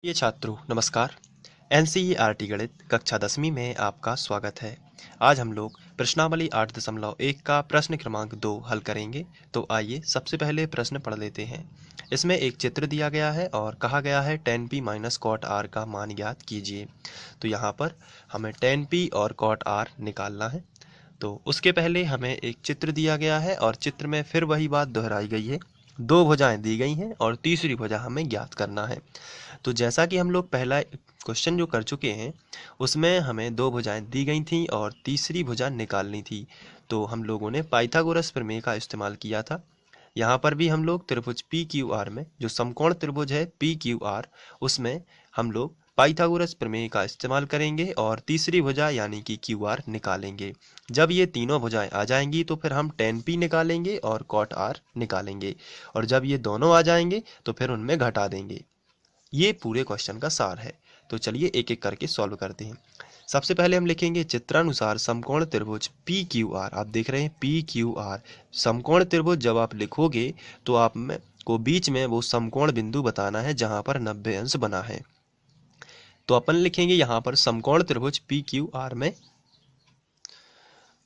ये छात्रों नमस्कार। एनसीईआरटी गणित कक्षा 10वीं में आपका स्वागत है। आज हम लोग प्रश्नावली 8.1 का प्रश्न क्रमांक 2 हल करेंगे। तो आइए सबसे पहले प्रश्न पढ़ लेते हैं। इसमें एक चित्र दिया गया है और कहा गया है tan p minus cot r का मान ज्ञात कीजिए। तो यहाँ पर हमें tan p और कॉट r निकालना है। तो उसके पहले हमें एक चित्र दिया गया है और चित्र में फिर वही बात दोहराई गई है। दो भुजाएं दी गई हैं और तीसरी भुजा हमें ज्ञात करना है। तो जैसा कि हम लोग पहला क्वेश्चन जो कर चुके हैं उसमें हमें दो भुजाएं दी गई थी और तीसरी भुजा निकालनी थी। तो हम लोगों ने पाइथागोरस प्रमेय का इस्तेमाल किया था। यहाँ पर भी हम लोग त्रिभुज पी क्यू आर में जो समकोण त्रिभुज है पी क्यू आर उसमें हम लोग पाइथागोरस प्रमेय का इस्तेमाल करेंगे और तीसरी भुजा यानी कि क्यू आर निकालेंगे। जब ये तीनों भुजाएं आ जाएंगी तो फिर हम tan p निकालेंगे और cot r निकालेंगे और जब ये दोनों आ जाएंगे तो फिर उनमें घटा देंगे। ये पूरे क्वेश्चन का सार है। तो चलिए एक एक करके सॉल्व करते हैं। सबसे पहले हम लिखेंगे चित्रानुसार समकोण त्रिभुज पी क्यू आर। आप देख रहे हैं पी क्यू आर समकोण त्रिभुज। जब आप लिखोगे तो आप में को बीच में वो समकोण बिंदु बताना है जहां पर 90 अंश बना है। तो अपन लिखेंगे यहाँ पर समकोण त्रिभुज पी क्यू आर में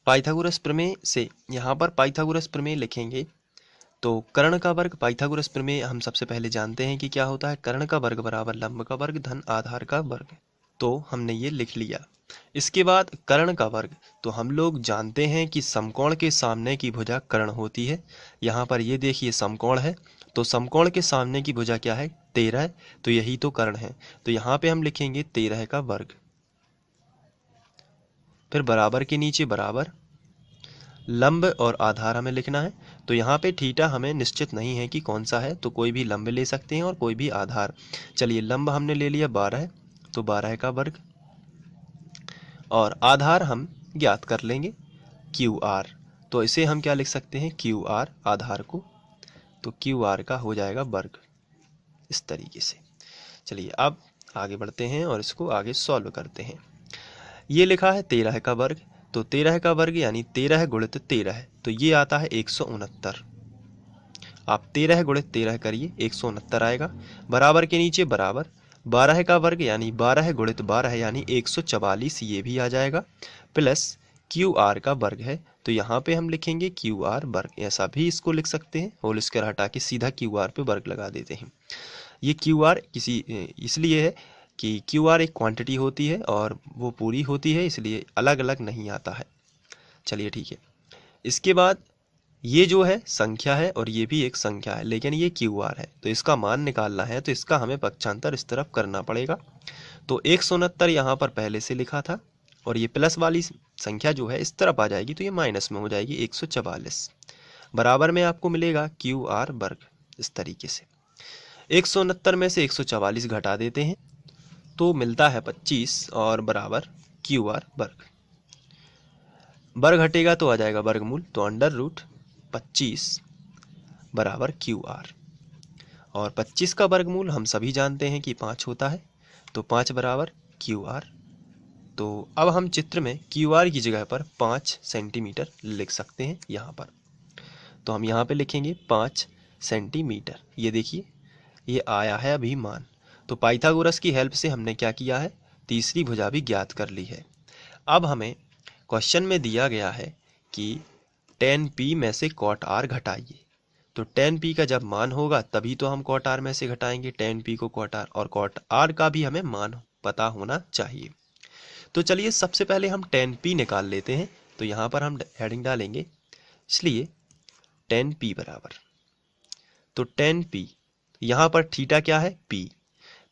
पाइथागोरस प्रमेय से यहाँ पर पाइथागोरस प्रमेय लिखेंगे। तो कर्ण का वर्ग पाइथागोरस प्रमेय हम सबसे पहले जानते हैं कि क्या होता है। कर्ण का वर्ग बराबर लंब का वर्ग धन आधार का वर्ग। तो हमने ये लिख लिया। इसके बाद कर्ण का वर्ग तो हम लोग जानते हैं कि समकोण के सामने की भुजा कर्ण होती है। यहाँ पर ये देखिए समकोण है तो समकोण के सामने की भुजा क्या है 13। तो यही तो कर्ण है। तो यहाँ पे हम लिखेंगे 13 का वर्ग। फिर बराबर के नीचे बराबर लंब और आधार हमें लिखना है। तो यहाँ पे थीटा हमें निश्चित नहीं है कि कौन सा है, तो कोई भी लंब ले सकते हैं और कोई भी आधार। चलिए लंब हमने ले लिया 12 तो 12 का वर्ग और आधार हम ज्ञात कर लेंगे क्यू आर। तो इसे हम क्या लिख सकते हैं क्यू आर आधार को। तो क्यू आर का हो जाएगा वर्ग इस तरीके से। चलिए अब आगे बढ़ते हैं और इसको आगे सॉल्व करते हैं। ये लिखा है 13 का वर्ग। तो 13 का वर्ग यानी 13 गुणित 13 तो ये आता है 169। आप 13 गुणित 13 करिए 169 आएगा। बराबर के नीचे बराबर 12 का वर्ग यानी 12 गुणित 12 यानी 144 ये भी आ जाएगा। प्लस क्यू आर का वर्ग है तो यहाँ पे हम लिखेंगे क्यू आर वर्ग। ऐसा भी इसको लिख सकते हैं, होल स्क्वायर हटा के सीधा क्यू आर पे वर्ग लगा देते हैं। ये क्यू आर किसी इसलिए है कि क्यू आर एक क्वांटिटी होती है और वो पूरी होती है, इसलिए अलग अलग नहीं आता है। चलिए ठीक है। इसके बाद ये जो है संख्या है और ये भी एक संख्या है, लेकिन ये क्यू आर है तो इसका मान निकालना है। तो इसका हमें पक्षांतर इस तरफ करना पड़ेगा। तो 169 यहाँ पर पहले से लिखा था और ये प्लस वाली संख्या जो है इस तरफ आ जाएगी तो ये माइनस में हो जाएगी 144। बराबर में आपको मिलेगा क्यू आर वर्ग इस तरीके से। 169 में से 144 घटा देते हैं तो मिलता है 25 और बराबर क्यू आर वर्ग। वर्ग घटेगा तो आ जाएगा वर्गमूल। तो अंडर रूट 25 बराबर क्यू आर और 25 का वर्गमूल हम सभी जानते हैं कि 5 होता है। तो 5 बराबर क्यू आर। तो अब हम चित्र में क्यू आर की जगह पर 5 सेंटीमीटर लिख सकते हैं यहाँ पर। तो हम यहाँ पे लिखेंगे 5 सेंटीमीटर। ये देखिए ये आया है अभी मान। तो पाइथागोरस की हेल्प से हमने क्या किया है, तीसरी भुजा भी ज्ञात कर ली है। अब हमें क्वेश्चन में दिया गया है कि tan p में से cot r घटाइए। तो tan p का जब मान होगा तभी तो हम cot r में से घटाएंगे tan p को cot r, और cot r का भी हमें मान पता होना चाहिए। तो चलिए सबसे पहले हम tan p निकाल लेते हैं। तो यहाँ पर हम हेडिंग डालेंगे, इसलिए tan p बराबर, तो tan p यहाँ पर थीटा क्या है p।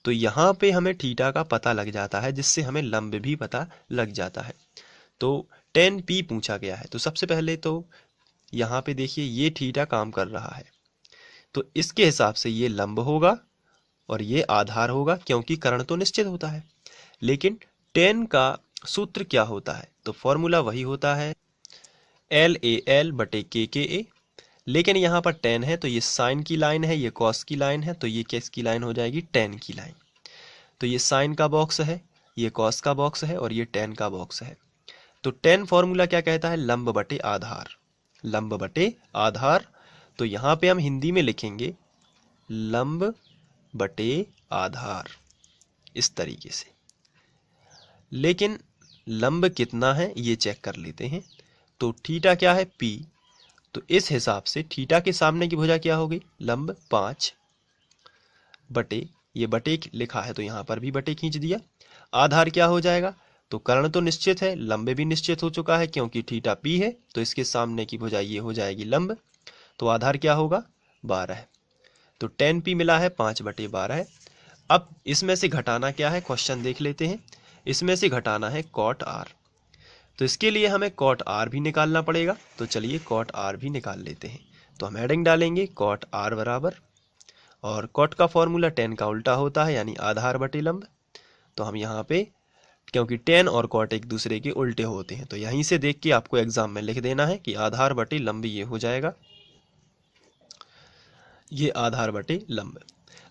तो यहाँ पे हमें थीटा का पता लग जाता है जिससे हमें लंब भी पता लग जाता है। तो tan p पूछा गया है तो सबसे पहले तो यहाँ पे देखिए ये थीटा काम कर रहा है तो इसके हिसाब से ये लंब होगा और ये आधार होगा, क्योंकि कर्ण तो निश्चित होता है। लेकिन tan का सूत्र क्या होता है, तो फॉर्मूला वही होता है LAL बटे KKA। लेकिन यहाँ पर tan है तो ये साइन की लाइन है, ये कॉस की लाइन है, तो ये किसकी लाइन हो जाएगी tan की लाइन। तो ये साइन का बॉक्स है, ये कॉस का बॉक्स है और ये tan का बॉक्स है। तो tan फॉर्मूला क्या कहता है, लंब बटे आधार। लंब बटे आधार। तो यहाँ पे हम हिंदी में लिखेंगे लंब बटे आधार। इस तरीके से। लेकिन लंब कितना है ये चेक कर लेते हैं। तो थीटा क्या है, P, तो इस हिसाब से थीटा के सामने की भुजा क्या होगी, लंब 5 बटे, ये बटे लिखा है तो यहाँ पर भी बटे खींच दिया। आधार क्या हो जाएगा, तो कर्ण तो निश्चित है, लंब भी निश्चित हो चुका है क्योंकि थीटा P है, तो इसके सामने की भुजा ये हो जाएगी लंब। तो आधार क्या होगा, 12 है। तो tan P मिला है 5/12 है। अब इसमें से घटाना क्या है, क्वेश्चन देख लेते हैं। इसमें से घटाना है cot r, तो इसके लिए हमें cot r भी निकालना पड़ेगा। तो चलिए cot r भी निकाल लेते हैं। तो हम हेडिंग डालेंगे cot r बराबर, और cot का फॉर्मूला tan का उल्टा होता है यानी आधार बटे लंब। तो हम यहाँ पे, क्योंकि tan और cot एक दूसरे के उल्टे होते हैं, तो यहीं से देख के आपको एग्जाम में लिख देना है कि आधार बटे लंब ये हो जाएगा, ये आधार बटे लंब।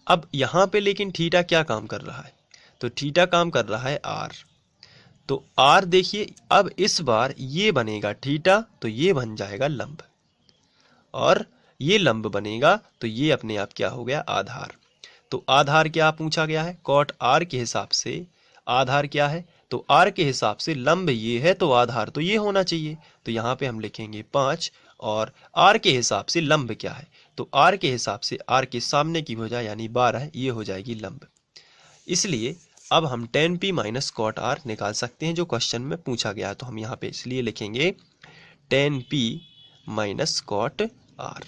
अब यहाँ पे लेकिन थीटा क्या काम कर रहा है, तो थीटा काम कर रहा है r। तो r देखिए, अब इस बार ये बनेगा थीटा, तो ये बन जाएगा लंब, और ये लंब बनेगा तो ये अपने आप क्या हो गया, आधार। तो आधार क्या पूछा गया है, cot r के हिसाब से आधार क्या है, तो r के हिसाब से लंब ये है तो आधार तो ये होना चाहिए। तो यहाँ पे हम लिखेंगे 5, और r के हिसाब से लंब क्या है, तो r के हिसाब से r के सामने की भुजा यानी 12 ये हो जाएगी लंब। इसलिए अब हम tan P minus cot r निकाल सकते हैं जो क्वेश्चन में पूछा गया है। तो हम यहाँ पे इसलिए लिखेंगे tan P minus cot r।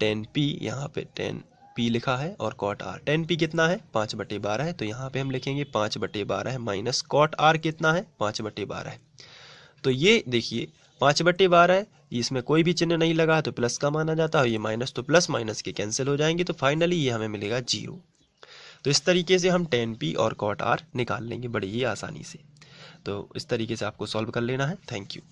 tan P, यहाँ पे tan P लिखा है और cot r, tan P कितना है 5/12 है, तो यहाँ पे हम लिखेंगे 5/12 है माइनस cot r कितना है 5/12 है। तो ये देखिए 5/12 है, इसमें कोई भी चिन्ह नहीं लगा है तो प्लस का माना जाता है, ये माइनस तो प्लस माइनस के कैंसिल हो जाएंगे, तो फाइनली ये हमें मिलेगा 0। तो इस तरीके से हम tan P और cot r निकाल लेंगे बड़ी ही आसानी से। तो इस तरीके से आपको सॉल्व कर लेना है। Thank you.